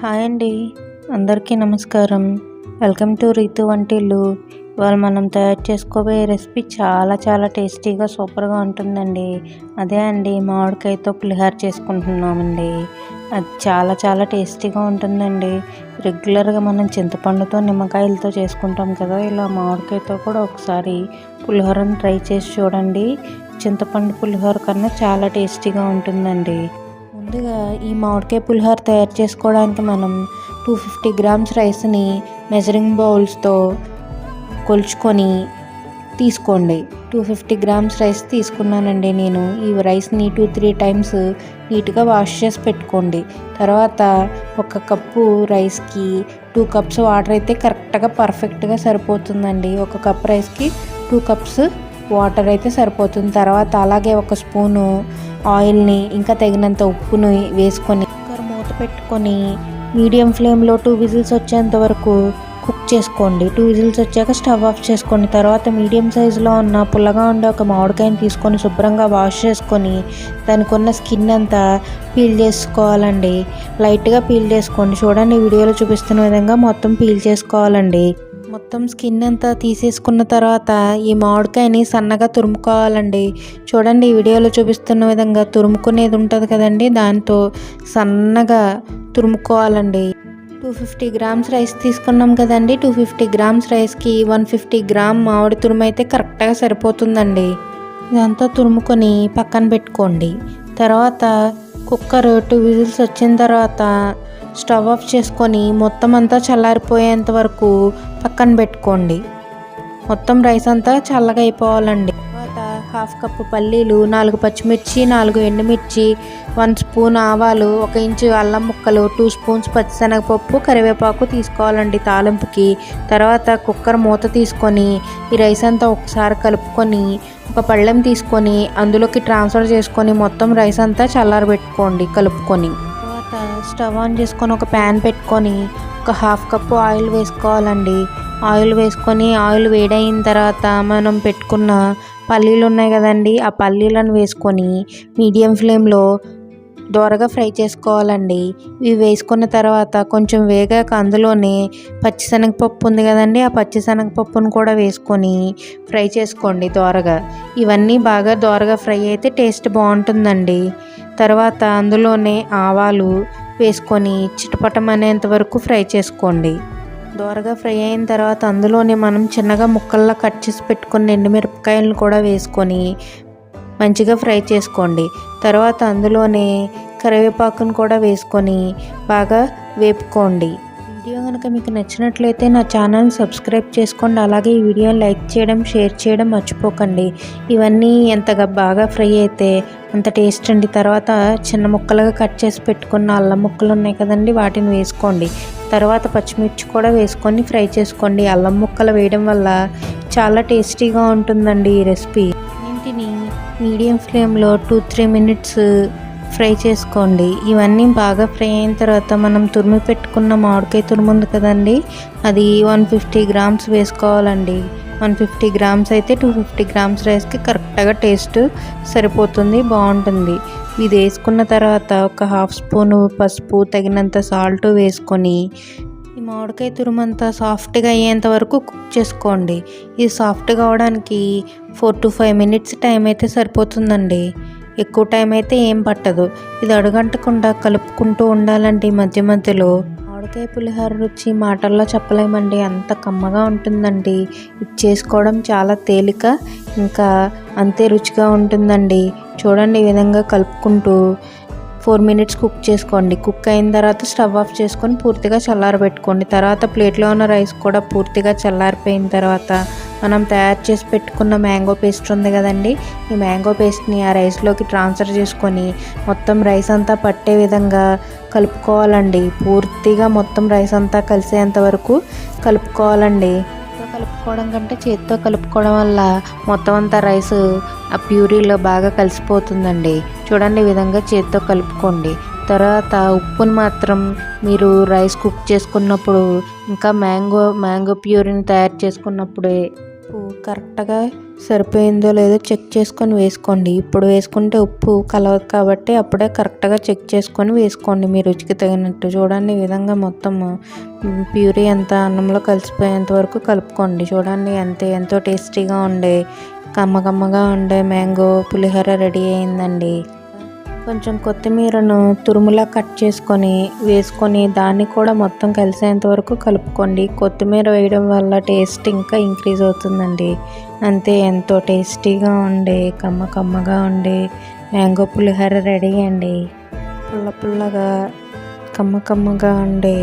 Hi అండి, అందరికీ నమస్కారం. వెల్కమ్ టు రీతు వంటిల్లు. ఇవాళ మనం తయారు చేసుకోబోయే రెసిపీ చాలా టేస్టీగా సూపర్గా ఉంటుందండి. అదే అండి, మామిడికాయతో పులిహోర చేసుకుంటున్నామండి. అది చాలా టేస్టీగా ఉంటుందండి. రెగ్యులర్గా మనం చింతపండుతో నిమ్మకాయలతో చేసుకుంటాం కదా, ఇలా మామిడికాయతో కూడా ఒకసారి పులిహోరను ట్రై చేసి చూడండి. చింతపండు పులిహోర కన్నా చాలా టేస్టీగా ఉంటుందండి. ముందుగా ఈ మామిడికాయ పులిహోర తయారు చేసుకోవడానికి మనం 250 గ్రామ్స్ రైస్ని మెజరింగ్ బౌల్స్తో కొలుచుకొని తీసుకోండి. 250 గ్రామ్స్ రైస్ తీసుకున్నానండి నేను. ఈ రైస్ని 2-3 టైమ్స్ నీట్గా వాష్ చేసి పెట్టుకోండి. తర్వాత 1 కప్పు రైస్కి 2 కప్స్ వాటర్ అయితే కరెక్ట్గా పర్ఫెక్ట్గా సరిపోతుందండి. 1 కప్ రైస్కి 2 కప్స్ వాటర్ అయితే సరిపోతుంది. తర్వాత అలాగే 1 స్పూను ఆయిల్ని ఇంకా తగినంత ఉప్పుని వేసుకొని కుక్కర్ మూత పెట్టుకొని మీడియం ఫ్లేమ్లో 2 విజిల్స్ వచ్చేంత వరకు కుక్ చేసుకోండి. 2 విజిల్స్ వచ్చాక స్టవ్ ఆఫ్ చేసుకోండి. తర్వాత మీడియం సైజులో ఉన్న పుల్లగా ఉండే ఒక మామిడికాయని తీసుకొని శుభ్రంగా వాష్ చేసుకొని దానికి ఉన్న స్కిన్ అంతా పీల్ చేసుకోవాలండి. లైట్గా పీల్ చేసుకోండి. చూడండి, వీడియోలో చూపిస్తున్న విధంగా మొత్తం పీల్ చేసుకోవాలండి. మొత్తం స్కిన్ అంతా తీసేసుకున్న తర్వాత ఈ మామిడికాయని సన్నగా తురుముకోవాలండి. చూడండి, ఈ వీడియోలో చూపిస్తున్న విధంగా తురుముకునేది ఉంటుంది కదండి, దాంతో సన్నగా తురుముకోవాలండి. 250 గ్రామ్స్ రైస్ తీసుకున్నాం కదండి. 250 గ్రామ్స్ రైస్కి 150 గ్రామ్ మామిడి తురుము అయితే కరెక్ట్గా సరిపోతుందండి. ఇదంతా తురుముకొని పక్కన పెట్టుకోండి. తర్వాత కుక్కర్ 2 విజిల్స్ వచ్చిన తర్వాత స్టవ్ ఆఫ్ చేసుకొని మొత్తం అంతా చల్లారిపోయేంత వరకు పక్కన పెట్టుకోండి. మొత్తం రైస్ అంతా చల్లగా అయిపోవాలండి. తర్వాత 1/2 కప్పు పల్లీలు, 4 పచ్చిమిర్చి, 4 ఎండుమిర్చి, 1 స్పూన్ ఆవాలు, 1 ఇంచు అల్లం ముక్కలు, 2 స్పూన్స్ పచ్చిశనగపప్పు, కరివేపాకు తీసుకోవాలండి తాలింపుకి. తర్వాత కుక్కర్ మూత తీసుకొని ఈ రైస్ అంతా ఒకసారి కలుపుకొని ఒక పళ్ళెం తీసుకొని అందులోకి ట్రాన్స్ఫర్ చేసుకొని మొత్తం రైస్ అంతా చల్లారబెట్టుకోండి కలుపుకొని. స్టవ్ ఆన్ చేసుకొని ఒక ప్యాన్ పెట్టుకొని 1/2 కప్పు ఆయిల్ వేసుకోవాలండి. ఆయిల్ వేసుకొని ఆయిల్ వేడైన తర్వాత మనం పెట్టుకున్న పల్లీలు ఉన్నాయి కదండి, ఆ పల్లీలను వేసుకొని మీడియం ఫ్లేమ్లో దోరగా ఫ్రై చేసుకోవాలండి. ఇవి వేసుకున్న తర్వాత కొంచెం వేగాక అందులోనే పచ్చిశనగపప్పు ఉంది కదండి, ఆ పచ్చిశనగపప్పును కూడా వేసుకొని ఫ్రై చేసుకోండి దోరగా. ఇవన్నీ బాగా దోరగా ఫ్రై అయితే టేస్ట్ బాగుంటుందండి. తర్వాత అందులోనే ఆవాలు వేసుకొని చిటపటమనేంత వరకు ఫ్రై చేసుకోండి. దోరగా ఫ్రై అయిన తర్వాత అందులోనే మనం చిన్నగా ముక్కల్లా కట్ చేసి పెట్టుకున్న ఎండుమిరపకాయలను కూడా వేసుకొని మంచిగా ఫ్రై చేసుకోండి. తర్వాత అందులోనే కరివేపాకును కూడా వేసుకొని బాగా వేపుకోండి. వీడియో కనుక మీకు నచ్చినట్లయితే నా ఛానల్ సబ్స్క్రైబ్ చేసుకోండి. అలాగే ఈ వీడియోని లైక్ చేయడం, షేర్ చేయడం మర్చిపోకండి. ఇవన్నీ ఎంతగా బాగా ఫ్రై అయితే అంత టేస్ట్ అండి. తర్వాత చిన్న ముక్కలుగా కట్ చేసి పెట్టుకున్న అల్లం ముక్కలు ఉన్నాయి కదండి, వాటిని వేసుకోండి. తర్వాత పచ్చిమిర్చి కూడా వేసుకొని ఫ్రై చేసుకోండి. అల్లం ముక్కలు వేయడం వల్ల చాలా టేస్టీగా ఉంటుందండి ఈ రెసిపీ. వీటిని మీడియం ఫ్లేమ్లో 2-3 మినిట్స్ ఫ్రై చేసుకోండి. ఇవన్నీ బాగా ఫ్రై అయిన తర్వాత మనం తురిమి పెట్టుకున్న మామిడికాయ తురుము ఉంది కదండి, అది 150 గ్రామ్స్ వేసుకోవాలండి. 150 గ్రామ్స్ అయితే 250 గ్రామ్స్ రైస్కి కరెక్ట్గా టేస్ట్ సరిపోతుంది, బాగుంటుంది. ఇది వేసుకున్న తర్వాత 1/2 స్పూను పసుపు, తగినంత సాల్ట్ వేసుకొని ఈ మామిడికాయ తురుమంతా సాఫ్ట్గా అయ్యేంత వరకు కుక్ చేసుకోండి. ఇది సాఫ్ట్గా అవడానికి 4-5 మినిట్స్ టైం అయితే సరిపోతుందండి. ఎక్కువ టైం అయితే ఏం పట్టదు. ఇది అడుగంటకుండా కలుపుకుంటూ ఉండాలండి మధ్య మధ్యలో. మామిడికాయ పులిహోర రుచి మాటల్లో చెప్పలేమండి, అంత కమ్మగా ఉంటుందండి. ఇది చేసుకోవడం చాలా తేలిక, ఇంకా అంతే రుచిగా ఉంటుందండి. చూడండి, ఈ విధంగా కలుపుకుంటూ 4 మినిట్స్ కుక్ చేసుకోండి. కుక్ అయిన తర్వాత స్టవ్ ఆఫ్ చేసుకొని పూర్తిగా చల్లారబెట్టుకోండి. తర్వాత ప్లేట్లో ఉన్న రైస్ కూడా పూర్తిగా చల్లారిపోయిన తర్వాత మనం తయారు చేసి పెట్టుకున్న మ్యాంగో పేస్ట్ ఉంది కదండి, ఈ మ్యాంగో పేస్ట్ని ఆ రైస్లోకి ట్రాన్స్ఫర్ చేసుకొని మొత్తం రైస్ అంతా పట్టే విధంగా కలుపుకోవాలండి. పూర్తిగా మొత్తం రైస్ అంతా కలిసేంత వరకు కలుపుకోవాలండి. కలుపుకోవడం కంటే చేతితో కలుపుకోవడం వల్ల మొత్తం అంతా రైస్ ఆ ప్యూరీలో బాగా కలిసిపోతుందండి. చూడండి, ఈ విధంగా చేతితో కలుపుకోండి. తర్వాత ఉప్పును మాత్రం మీరు రైస్ కుక్ చేసుకున్నప్పుడు ఇంకా మ్యాంగో ప్యూరీని తయారు చేసుకున్నప్పుడే ఉప్పు కరెక్ట్గా సరిపోయిందో లేదో చెక్ చేసుకొని వేసుకోండి. ఇప్పుడు వేసుకుంటే ఉప్పు కలవదు కాబట్టి అప్పుడే కరెక్ట్గా చెక్ చేసుకొని వేసుకోండి మీ రుచికి తగినట్టు. చూడండి ఈ విధంగా మొత్తం ప్యూరీ అంతా అన్నంలో కలిసిపోయేంత వరకు కలుపుకోండి. చూడండి ఎంతో టేస్టీగా ఉండే కమ్మగా ఉండే మ్యాంగో పులిహోర రెడీ అయిందండి. కొంచెం కొత్తిమీరను తురుములా కట్ చేసుకొని వేసుకొని దాన్ని కూడా మొత్తం కలిసేంత వరకు కలుపుకోండి. కొత్తిమీర వేయడం వల్ల టేస్ట్ ఇంకా ఇంక్రీజ్ అవుతుందండి. అంతే, ఎంతో టేస్టీగా ఉండే కమ్మగా ఉండే మ్యాంగో పులిహోర రెడీ అండి. పుల్లగా కమ్మగా ఉండే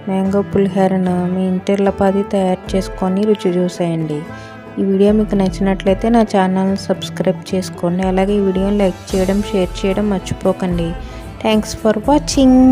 మ్యాంగో పులిహోరను మీ ఇంటిల్లపాది తయారు చేసుకొని రుచి చూసేయండి. ఈ వీడియో మీకు నచ్చినట్లయితే నా ఛానల్ని సబ్స్క్రైబ్ చేసుకోండి. అలాగే ఈ వీడియోని లైక్ చేయడం, షేర్ చేయడం మర్చిపోకండి. Thanks for watching.